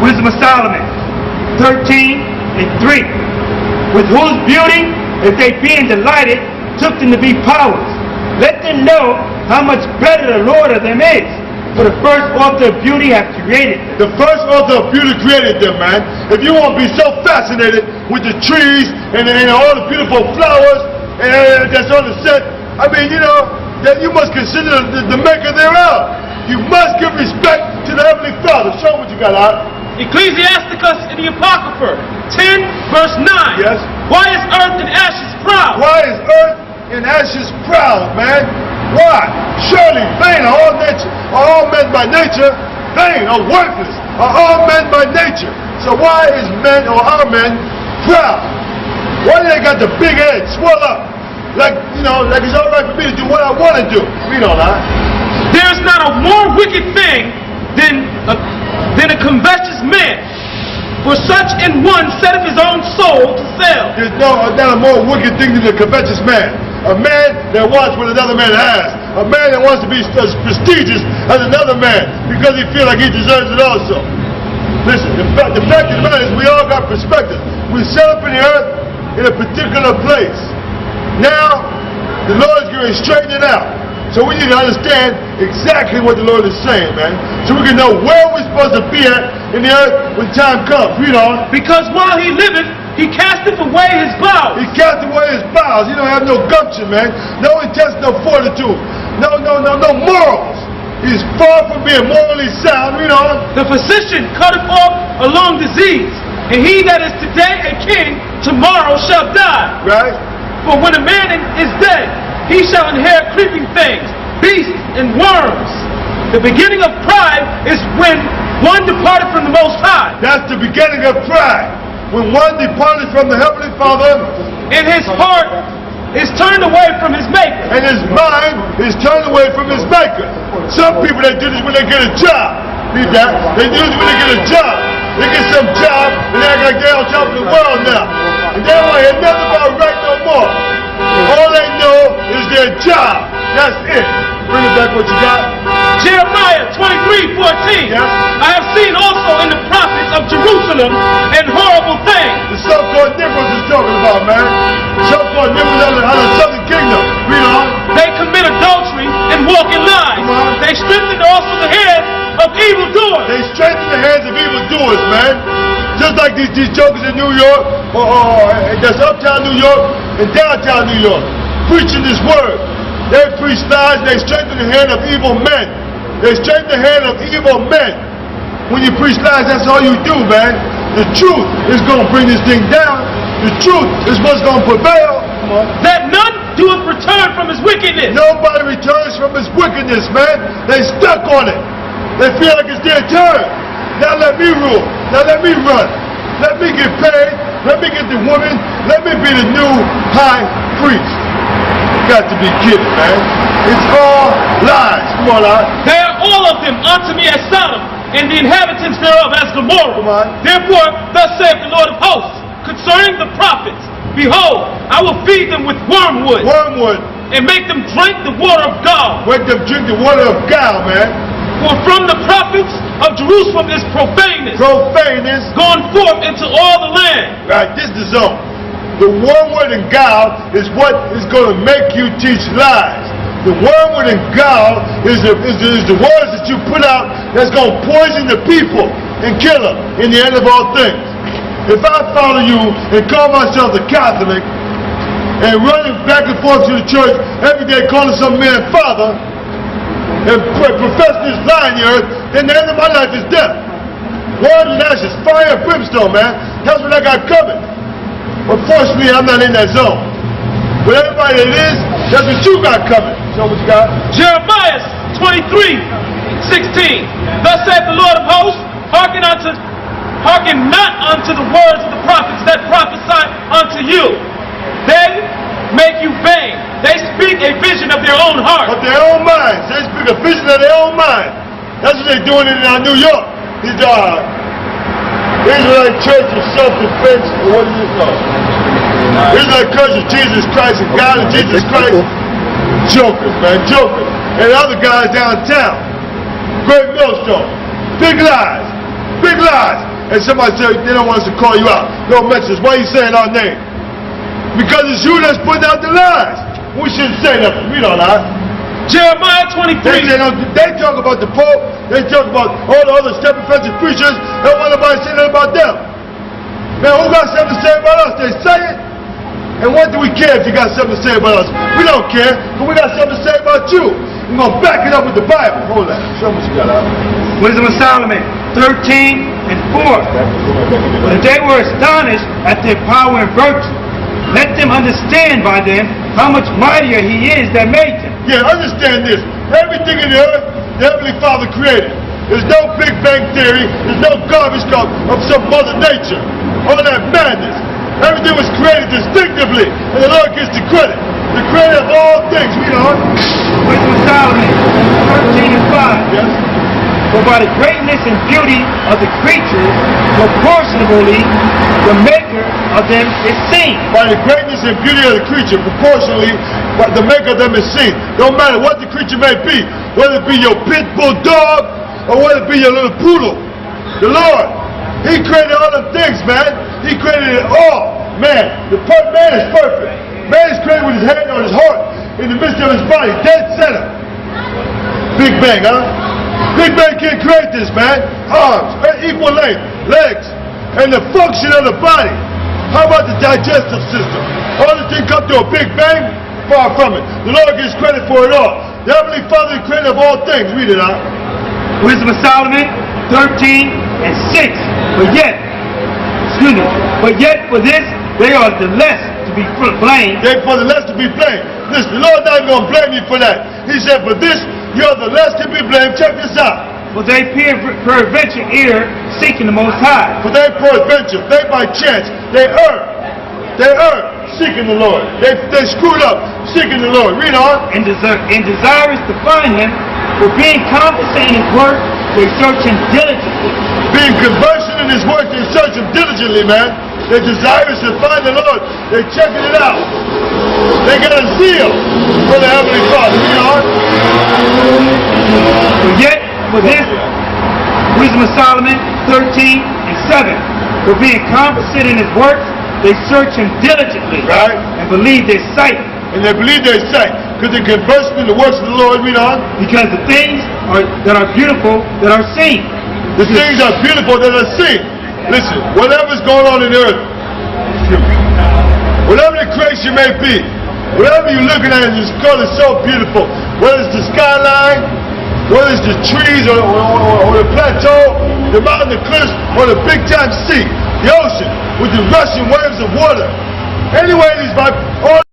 Wisdom of Solomon 13:3. With whose beauty, if they being delighted, took them to be powers. Let them know how much better the Lord of them is. For the first author of beauty hath created them. The first author of beauty created them, man. If you want to be so fascinated with the trees and all the beautiful flowers that's on the set, I mean, you know, that you must consider the maker thereof. You must give respect to the Heavenly Father. Show what you got out. Ecclesiasticus in the Apocrypha 10:9. Yes. Why is earth and ashes proud? Why is earth and ashes proud, man? Why? Surely vain are all men by nature, vain or worthless are all men by nature. So why is men or our men proud? Why do they got the big head swell up? Like, you know, like it's all right for me to do what I want to do. Read on that. There is not a more wicked thing than a covetous man. For such in one setteth his own soul to sell. There's not a more wicked thing than a covetous man. A man that wants what another man has. A man that wants to be as prestigious as another man because he feels like he deserves it also. Listen, the fact of the matter is we all got perspective. We set up in the earth in a particular place. Now, the Lord is going to straighten it out. So we need to understand exactly what the Lord is saying, man. So we can know where we're supposed to be at in the earth when time comes. Read on. Because while he liveth, he casteth away his bowels. He cast away his bowels. He don't have no gumption, man. No intestinal fortitude. No morals. He's far from being morally sound. Read on. The physician cutteth off a long disease, and he that is today a king, tomorrow shall die. Right? For when a man is dead, he shall inherit creeping things, beasts, and worms. The beginning of pride is when one departed from the Most High. That's the beginning of pride. When one departed from the Heavenly Father, and his heart is turned away from his Maker. And his mind is turned away from his Maker. Some people, they do this when they get a job. Read that. They do this when they get a job. They get some job and they act like they're on top of the world now. And they don't want to hear nothing about right no more. All they know is their job. That's it. Bring it back what you got. Jeremiah 23:14. Yes. I have seen also in the prophets of Jerusalem an horrible thing. The so-called Negroes is talking about, man. So-called Negroes out of the southern kingdom. Read on. They commit adultery and walk in lies. Come on. They strengthen also the hands of evildoers. They strengthen the hands of evildoers, man. Just like these jokers in New York, or that's uptown New York and downtown New York, preaching this word. They preach lies, they strengthen the hand of evil men. They strengthen the hand of evil men. When you preach lies, that's all you do, man. The truth is going to bring this thing down. The truth is what's going to prevail. Come on. That none doeth return from his wickedness. Nobody returns from his wickedness, man. They stuck on it. They feel like it's their turn. Now let me rule. Now let me run. Let me get paid. Let me get the woman. Let me be the new high priest. You got to be kidding, man. It's all lies. Come on, out. They are all of them unto me as Sodom, and the inhabitants thereof as Gomorrah. Come on. Therefore, thus saith the Lord of hosts, concerning the prophets, behold, I will feed them with wormwood, and make them drink the water of God. Make them drink the water of God, man. For from the prophets of Jerusalem is profaneness, gone forth into all the land. Right, this is the zone. The wormwood and gall is what is going to make you teach lies. The wormwood and gall is the words that you put out that's going to poison the people and kill them in the end of all things. If I follow you and call myself a Catholic and running back and forth to the church every day calling some man father and professing this lie in the earth, then the end of my life is death. Words and ashes, fire and brimstone, man. That's what I got coming. Unfortunately, I'm not in that zone. But everybody that is, that's what you got coming. So what you got? Jeremiah 23:16. Thus saith the Lord of hosts, hearken not unto the words of the prophets that prophesy unto you. They make you vain. They speak a vision of their own heart. Of their own minds. They speak a vision of their own mind. That's what they're doing in New York. These are Israelite Church of Self-Defense. What is it called? Israelite Church of Jesus Christ and God and Jesus Christ. Jokers, man, jokers. And other guys downtown. Great millstone. Big lies. Big lies. and somebody say they don't want us to call you out. Don't mention us. Why are you saying our name? Because it's you that's putting out the lies. We shouldn't say nothing. We don't lie. Jeremiah 23. They talk about the Pope. They talk about all the other step-offensive preachers. Don't want nobody say nothing about them. Man, who got something to say about us? They say it. And what do we care if you got something to say about us? We don't care, but we got something to say about you. We're going to back it up with the Bible. Hold on. Show me what you got out. Wisdom of Solomon 13 and 4. But they were astonished at their power and virtue. Let them understand by them how much mightier he is that made them. Yeah, understand this. Everything in the earth, the Heavenly Father created. There's no Big Bang Theory. There's no garbage of some Mother Nature. All that madness. Everything was created distinctively, and the Lord gets the credit. The creator of all things, we know. Wisdom of Solomon 13 and 5. Yes. For by the greatness and beauty of the creatures, proportionally, the maker of them is seen. By the greatness and beauty of the creature, proportionally, the maker of them is seen. Don't matter what the creature may be, whether it be your pit bull dog, or whether it be your little poodle. The Lord, He created all the things, man. He created it all. Man, man is perfect. Man is created with his hand on his heart, in the midst of his body, dead center. Big Bang, huh? Big Bang can't create this, man. Arms, equal length, legs, and the function of the body. How about the digestive system? All this thing come to a Big Bang? Far from it. The Lord gets credit for it all. The Heavenly Father is creator of all things. Read it out. Wisdom of Solomon 13 and 6. But yet for this they are the less to be blamed. They for the less to be blamed. Listen, the Lord not going to blame you for that. He said, for this, you're the less to be blamed. Check this out. For they peradventure err, seeking the Most High. For they peradventure, they by chance, they err. They err, seeking the Lord. They screwed up, seeking the Lord. Read on. And desirous to find Him, for being confident in His work, they search Him diligently. Being conversant in His work, they search Him diligently, man. They're desirous to find the Lord. They're checking it out. They got a zeal for the Heavenly Father. Read on. But yet, for this, Wisdom of Solomon 13 and 7. For being confident in His works, they search Him diligently. Right. And believe their sight. And they believe their sight. Because they're conversant in the works of the Lord. Read on. Because the things that are beautiful that are seen. The things are beautiful that are seen. Listen, whatever's going on in the earth, whatever the creation may be, whatever you're looking at and you call it so beautiful, whether it's the skyline, whether it's the trees or the plateau, the mountain, the cliffs, or the big time sea, the ocean with the rushing waves of water. Anyway, these all